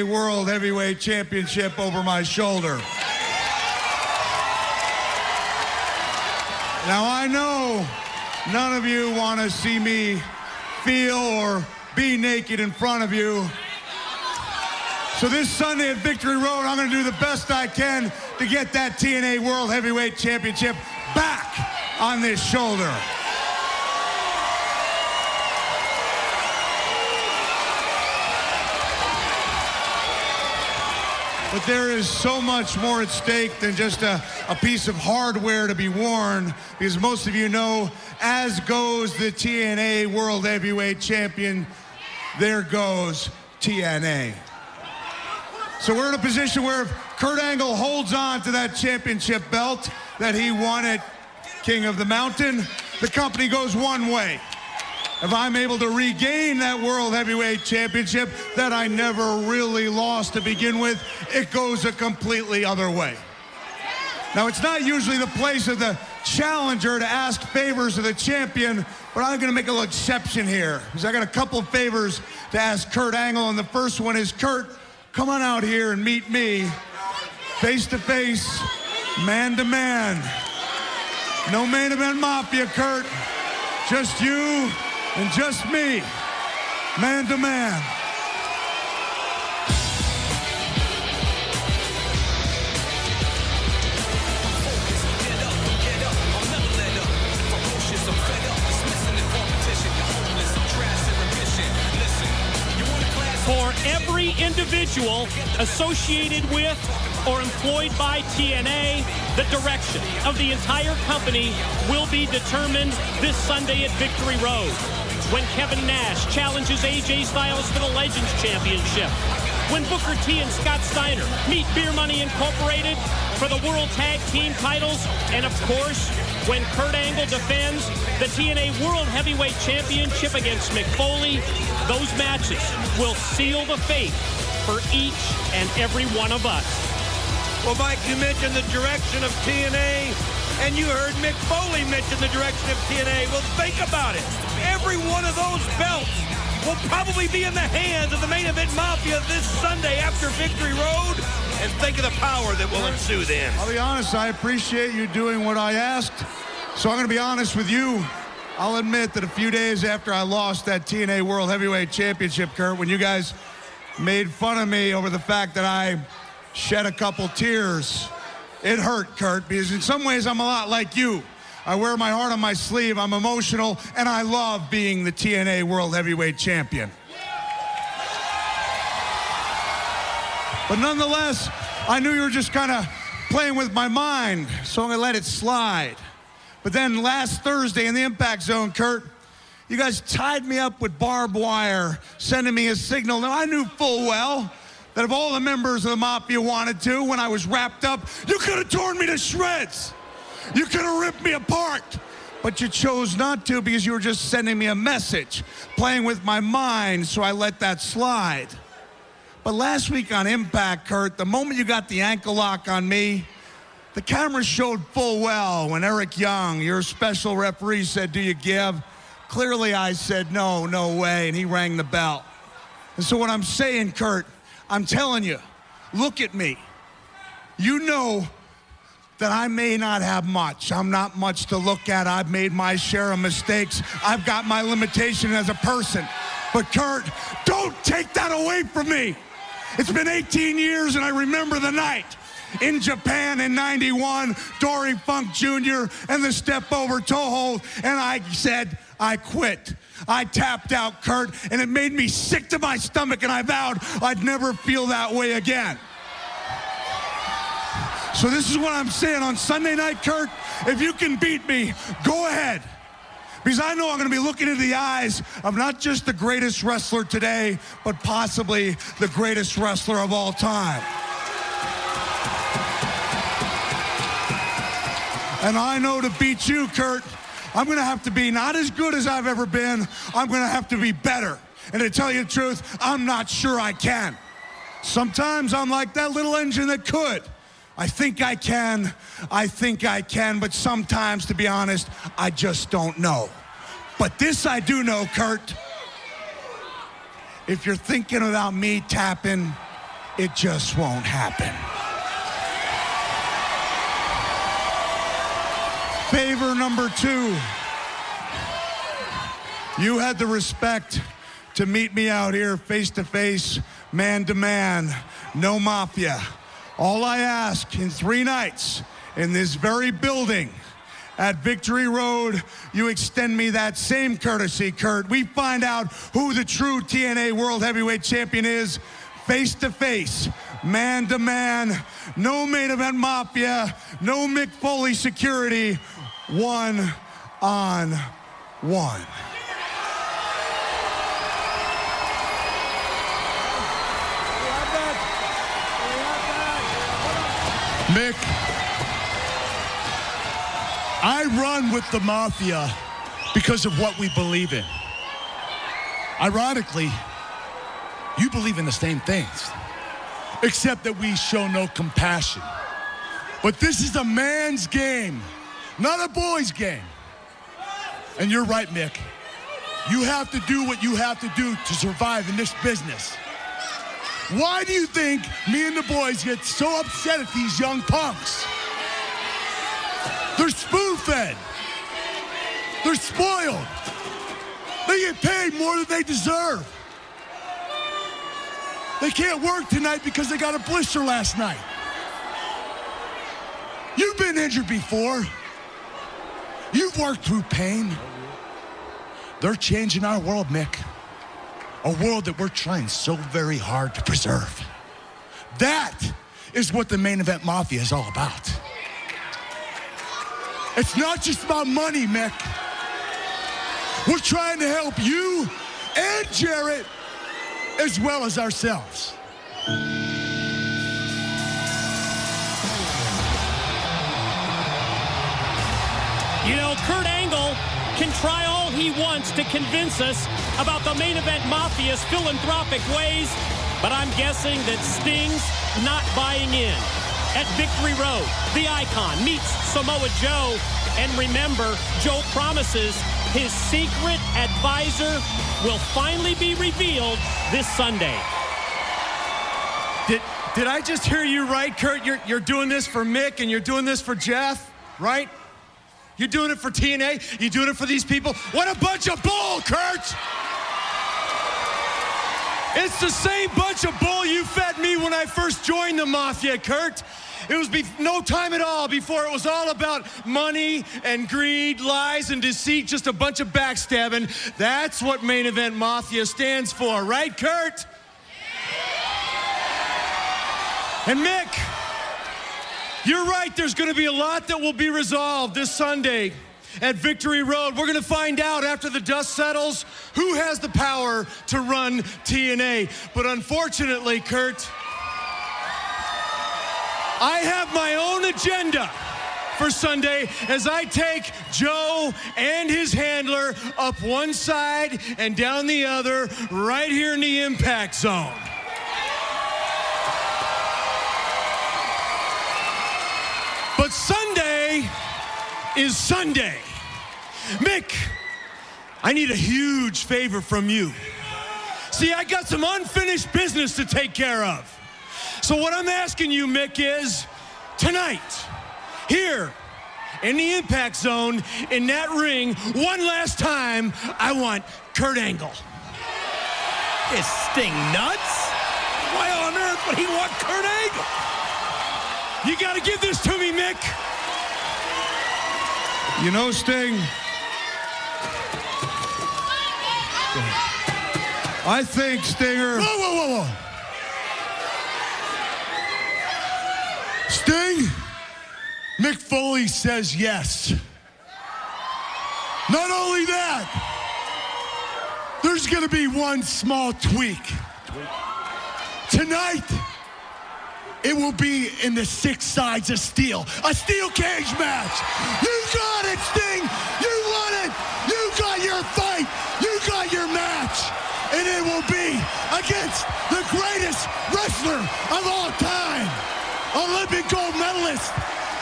World Heavyweight Championship over my shoulder. Now I know none of you want to see me feel or be naked in front of you. So this Sunday at Victory Road, I'm going to do the best I can to get that TNA World Heavyweight Championship back on this shoulder. But there is so much more at stake than just a piece of hardware to be worn, because most of you know, as goes the TNA World Heavyweight Champion, there goes TNA. So we're in a position where if Kurt Angle holds on to that championship belt that he won at King of the Mountain, the company goes one way. If I'm able to regain that World Heavyweight Championship that I never really lost to begin with, it goes a completely other way. Now, it's not usually the place of the challenger to ask favors of the champion, but I'm going to make a little exception here, because I got a couple of favors to ask Kurt Angle, and the first one is, Kurt, come on out here and meet me face to face, man to man. No main event mafia, Kurt. Just you and just me, man to man. For every individual associated with or employed by TNA, the direction of the entire company will be determined this Sunday at Victory Road, when Kevin Nash challenges AJ Styles for the Legends Championship, when Booker T and Scott Steiner meet Beer Money Incorporated for the World Tag Team titles, and of course, when Kurt Angle defends the TNA World Heavyweight Championship against Mick Foley. Those matches will seal the fate for each and every one of us. Well, Mike, you mentioned the direction of TNA, and you heard Mick Foley mention the direction of TNA. Well, think about it. Every one of those belts will probably be in the hands of the main event mafia this Sunday after Victory Road. And think of the power that will ensue then. I'll be honest, I appreciate you doing what I asked. So I'm going to be honest with you. I'll admit that a few days after I lost that TNA World Heavyweight Championship, Kurt, when you guys made fun of me over the fact that I shed a couple tears, it hurt, Kurt, because in some ways I'm a lot like you. I wear my heart on my sleeve, I'm emotional, and I love being the TNA World Heavyweight Champion. But nonetheless, I knew you were just kind of playing with my mind, so I'm going to let it slide. But then last Thursday in the Impact Zone, Kurt, you guys tied me up with barbed wire, sending me a signal. Now, I knew full well that if all the members of the Mafia wanted to, when I was wrapped up, you could have torn me to shreds. You could have ripped me apart. But you chose not to, because you were just sending me a message, playing with my mind, so I let that slide. But last week on Impact, Kurt, the moment you got the ankle lock on me, the camera showed full well when Eric Young, your special referee, said, "Do you give?" Clearly I said, "No, no way," and he rang the bell. And so what I'm saying, Kurt, I'm telling you, look at me. You know that I may not have much. I'm not much to look at. I've made my share of mistakes. I've got my limitation as a person. But Kurt, don't take that away from me. It's been 18 years and I remember the night in Japan in '91, Dory Funk Jr. and the step over toe hold, and I said, I quit. I tapped out, Kurt, and it made me sick to my stomach, and I vowed I'd never feel that way again. So this is what I'm saying on Sunday night, Kurt. If you can beat me, go ahead. Because I know I'm going to be looking into the eyes of not just the greatest wrestler today, but possibly the greatest wrestler of all time. And I know to beat you, Kurt, I'm going to have to be not as good as I've ever been. I'm going to have to be better. And to tell you the truth, I'm not sure I can. Sometimes I'm like that little engine that could. I think I can, but sometimes, to be honest, I just don't know. But this I do know, Kurt. If you're thinking about me tapping, it just won't happen. Favor number 2. You had the respect to meet me out here face to face, man to man, no mafia. All I ask in 3 nights in this very building at Victory Road, you extend me that same courtesy, Kurt. We find out who the true TNA World Heavyweight Champion is, face to face, man to man, no main event mafia, no Mick Foley security, 1-on-1. Mick, I run with the Mafia because of what we believe in. Ironically, you believe in the same things, except that we show no compassion. But this is a man's game, not a boy's game. And you're right, Mick. You have to do what you have to do to survive in this business. Why do you think me and the boys get so upset at these young punks? They're spoon-fed. They're spoiled. They get paid more than they deserve. They can't work tonight because they got a blister last night. You've been injured before. You've worked through pain. They're changing our world, Mick. A world that we're trying so very hard to preserve. That is what the main event mafia is all about. It's not just about money, Mick. We're trying to help you and Jarrett as well as ourselves. You know, Kurt Angle can try all he wants to convince us about the main event mafia's philanthropic ways, but I'm guessing that Sting's not buying in. At Victory Road, the Icon meets Samoa Joe, and remember, Joe promises his secret advisor will finally be revealed this Sunday. Did I just hear you right, Kurt? You're doing this for Mick and you're doing this for Jeff, right? You're doing it for TNA? You're doing it for these people? What a bunch of bull, Kurt! It's the same bunch of bull you fed me when I first joined the Mafia, Kurt. It was no time at all before it was all about money and greed, lies and deceit, just a bunch of backstabbing. That's what Main Event Mafia stands for, right, Kurt? And Mick, you're right, there's gonna be a lot that will be resolved this Sunday at Victory Road. We're gonna find out after the dust settles who has the power to run TNA. But unfortunately, Kurt, I have my own agenda for Sunday as I take Joe and his handler up one side and down the other right here in the Impact Zone. But Sunday is Sunday. Mick, I need a huge favor from you. See, I got some unfinished business to take care of. So what I'm asking you, Mick, is tonight, here in the Impact Zone, in that ring, one last time, I want Kurt Angle. Is Sting nuts? Why on earth would he want Kurt Angle? You gotta give this to me, Mick. You know, Sting, I think, Stinger... Whoa. Sting, Mick Foley says yes. Not only that, there's gonna be one small tweak. Tonight, it will be in the 6 sides of steel. A steel cage match. You got it, Sting. You won it. You got your fight. You got your match. And it will be against the greatest wrestler of all time. Olympic gold medalist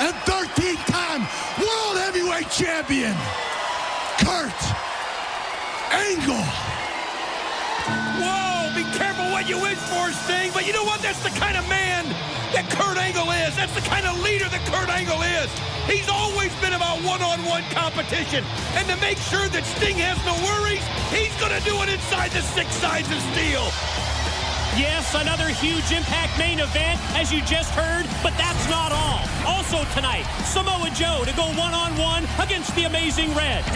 and 13-time World Heavyweight Champion, Kurt Angle. Whoa, be careful what you wish for, Sting. But you know what? That's the kind of man that Kurt Angle is. That's the kind of leader that Kurt Angle is. He's always been about one-on-one competition. And to make sure that Sting has no worries, he's going to do it inside the 6 sides of steel. Yes, another huge Impact main event, as you just heard, but that's not all. Also tonight, Samoa Joe to go one-on-one against the Amazing Red.